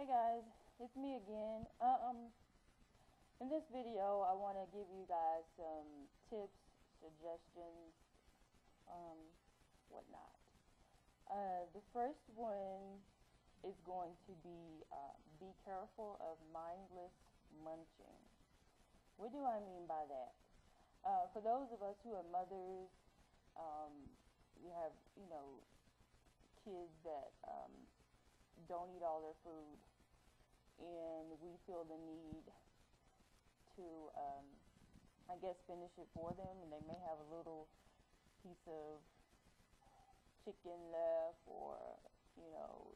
Hey guys, it's me again. In this video, I want to give you guys some tips, suggestions, um, whatnot. The first one is going to be careful of mindless munching. What do I mean by that? For those of us who are mothers, we have, kids that don't eat all their food, and we feel the need to, I guess, finish it for them, and they may have a little piece of chicken left, or a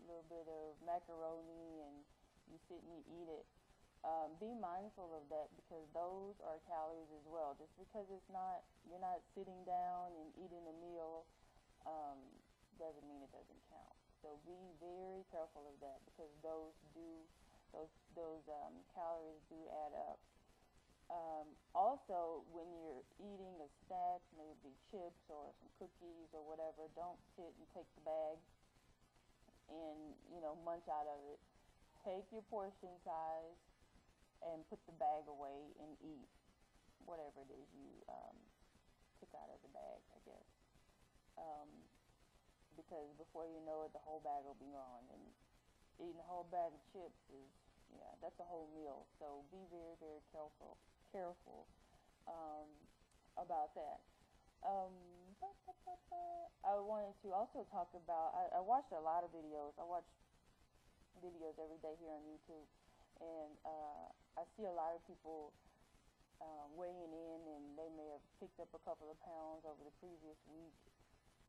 little bit of macaroni, and you sit and you eat it. Be mindful of that, because those are calories as well. Just because you're not sitting down and eating a meal, doesn't mean it doesn't count. So be very careful of that, because those calories do add up. Also, when you're eating a snack, maybe chips or some cookies or whatever, don't sit and take the bag and munch out of it. Take your portion size and put the bag away and eat whatever it is you took out of the bag, I guess. Because before you know it, the whole bag will be gone, and eating a whole bag of chips that's a whole meal. So be very, very careful about that. I wanted to also talk about, I watched a lot of videos. I watch videos every day here on YouTube, and I see a lot of people weighing in, and they may have picked up a couple of pounds over the previous week,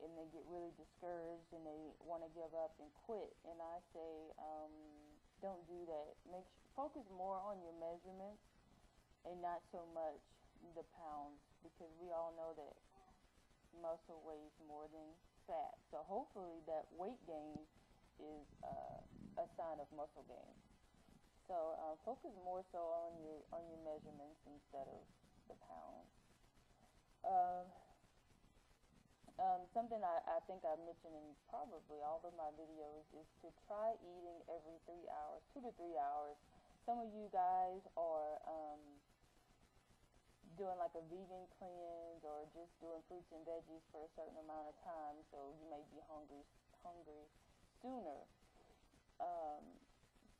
and they get really discouraged and they want to give up and quit. And I say, don't do that. Focus more on your measurements and not so much the pounds, because we all know that muscle weighs more than fat. So hopefully that weight gain is a sign of muscle gain. So focus more so on your measurements instead of the pounds. Something I think I mentioned in probably all of my videos is to try eating every 3 hours, 2 to 3 hours. Some of you guys are doing like a vegan cleanse, or just doing fruits and veggies for a certain amount of time, so you may be hungry sooner.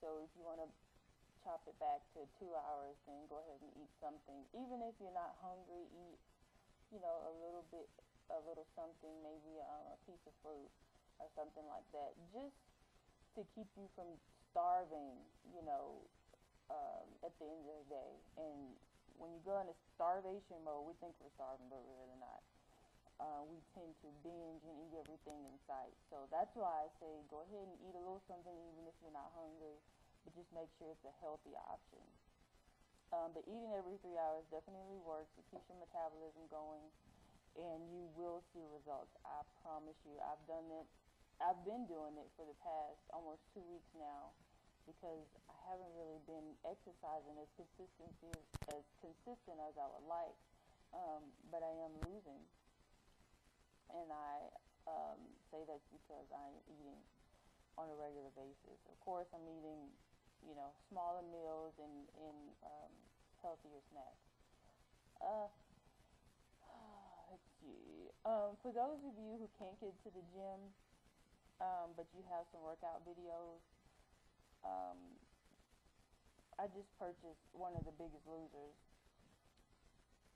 So if you want to chop it back to 2 hours, then go ahead and eat something. Even if you're not hungry, eat a little something, maybe a piece of fruit or something like that, just to keep you from starving, at the end of the day. And when you go into starvation mode, we think we're starving, but we're really not. We tend to binge and eat everything in sight. So that's why I say go ahead and eat a little something, even if you're not hungry, but just make sure it's a healthy option. But eating every 3 hours definitely works. It keeps your metabolism going, and you will see results. I promise you. I've done it. I've been doing it for the past almost 2 weeks now, because I haven't really been exercising as consistent as I would like, but I am losing. And I say that's because I'm eating on a regular basis. Of course, I'm eating, smaller meals and healthier snacks. Let's see. For those of you who can't get to the gym, but you have some workout videos, I just purchased one of the Biggest Losers.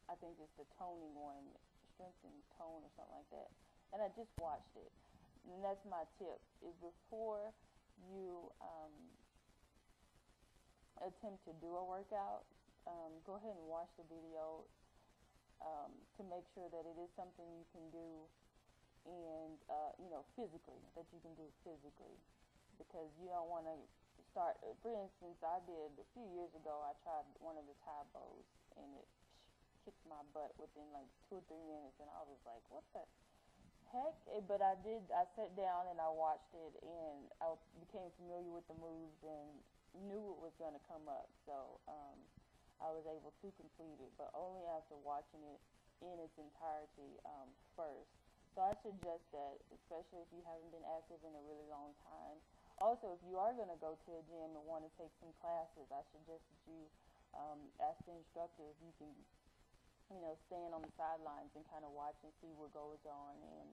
I think it's the toning one, Strength and Tone or something like that. And I just watched it. And that's my tip, is before you attempt to do a workout, go ahead and watch the video to make sure that it is something you can do, and physically, that you can do physically, because you don't want to start. For instance, I did a few years ago, I tried one of the Thai bows, and it kicked my butt within like 2 or 3 minutes, and I was like, what the heck? But I sat down and I watched it, and I became familiar with the moves and knew what was going to come up. So I was able to complete it, but only after watching it in its entirety first. So I suggest that, especially if you haven't been active in a really long time, Also, if you are going to go to a gym and want to take some classes, I suggest that you ask the instructor if you can, stand on the sidelines and kind of watch and see what goes on, and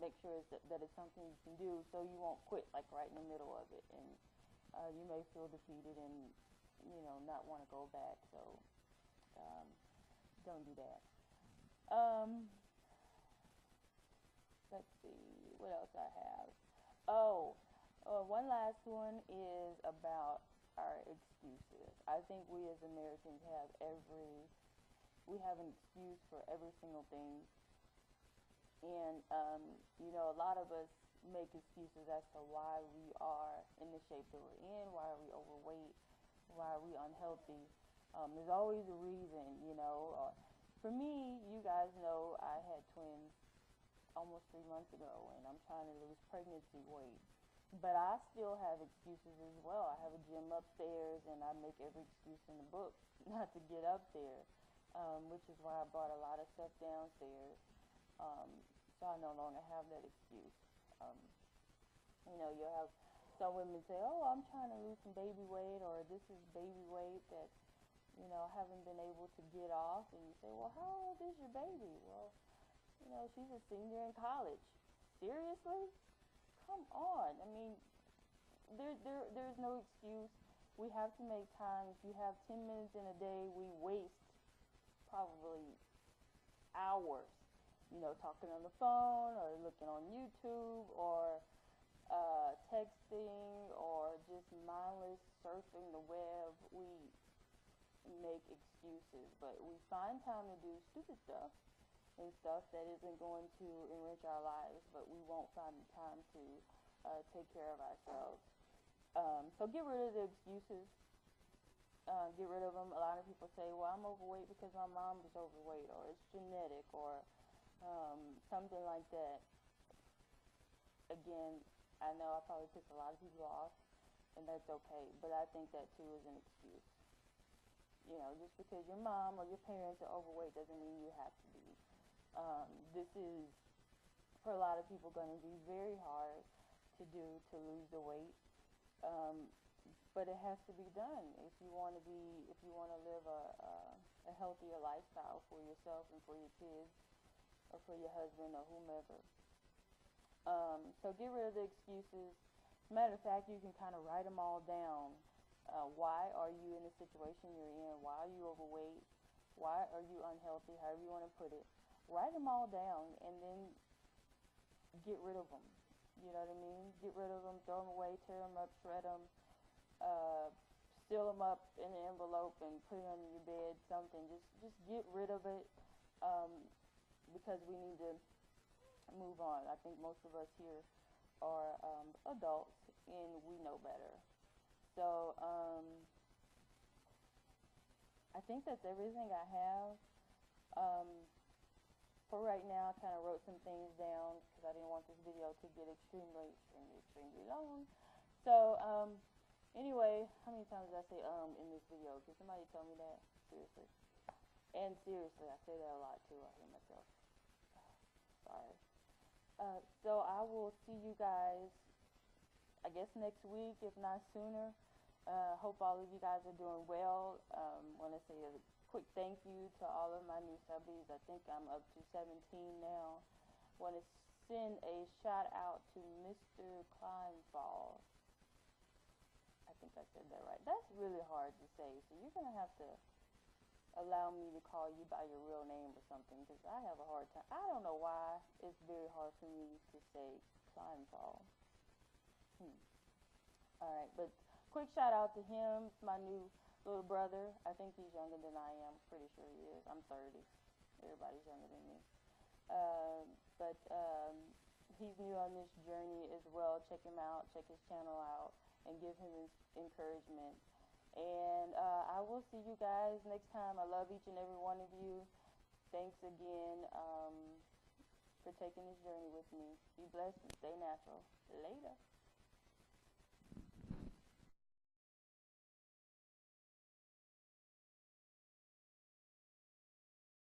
make sure that it's something you can do, so you won't quit like right in the middle of it, and you may feel defeated and not want to go back. So don't do that. Let's see what else I have. One last one is about our excuses. I think we as Americans have an excuse for every single thing. And, a lot of us make excuses as to why we are in the shape that we're in, why are we overweight, why are we unhealthy. There's always a reason, For me, you guys know I had twins almost 3 months ago, and I'm trying to lose pregnancy weight. But I still have excuses as well. I have a gym upstairs, and I make every excuse in the book not to get up there, which is why I brought a lot of stuff downstairs. So I no longer have that excuse. You'll have some women say, oh, I'm trying to lose some baby weight, or this is baby weight that, I haven't been able to get off. And you say, well, how old is your baby? Well, she's a senior in college. Seriously? Come on. I mean, there's no excuse. We have to make time. If you have 10 minutes in a day, we waste probably hours, talking on the phone or looking on YouTube or texting or just mindless surfing the web. We make excuses, but we find time to do stupid stuff and stuff that isn't going to enrich our lives, but we won't find the time to take care of ourselves. So get rid of the excuses. Get rid of them. A lot of people say, well, I'm overweight because my mom was overweight, or it's genetic, or something like that. Again, I know I probably pissed a lot of people off, and that's okay, but I think that too is an excuse. Just because your mom or your parents are overweight doesn't mean you have to be. This is, for a lot of people, going to be very hard to do, to lose the weight. But it has to be done if you want to live a healthier lifestyle for yourself and for your kids, or for your husband or whomever. So get rid of the excuses. Matter of fact, you can kind of write them all down. Why are you in the situation you're in? Why are you overweight? Why are you unhealthy? However you want to put it. Write them all down and then get rid of them. You know what I mean? Get rid of them, throw them away, tear them up, shred them, seal them up in an envelope and put it under your bed, something. Just get rid of it, because we need to move on. I think most of us here are adults, and we know better. So I think that's everything I have. For right now, I kind of wrote some things down because I didn't want this video to get extremely long. So anyway, how many times did I say in this video? Can somebody tell me that? Seriously. And seriously, I say that a lot too. I hear myself. Sorry. So I will see you guys, I guess, next week, if not sooner. Hope all of you guys are doing well. Want to say a quick thank you to all of my new subbies. I think I'm up to 17 now. Want to send a shout out to Mr. Kleinfall. I think I said that right. That's really hard to say, so you're going to have to allow me to call you by your real name or something, because I have a hard time. I don't know why it's very hard for me to say Kleinfall. Alright, but quick shout out to him. It's my new little brother. I think he's younger than I am. Pretty sure he is. I'm 30. Everybody's younger than me. But he's new on this journey as well. Check him out. Check his channel out. And give him encouragement. And I will see you guys next time. I love each and every one of you. Thanks again for taking this journey with me. Be blessed and stay natural. Later.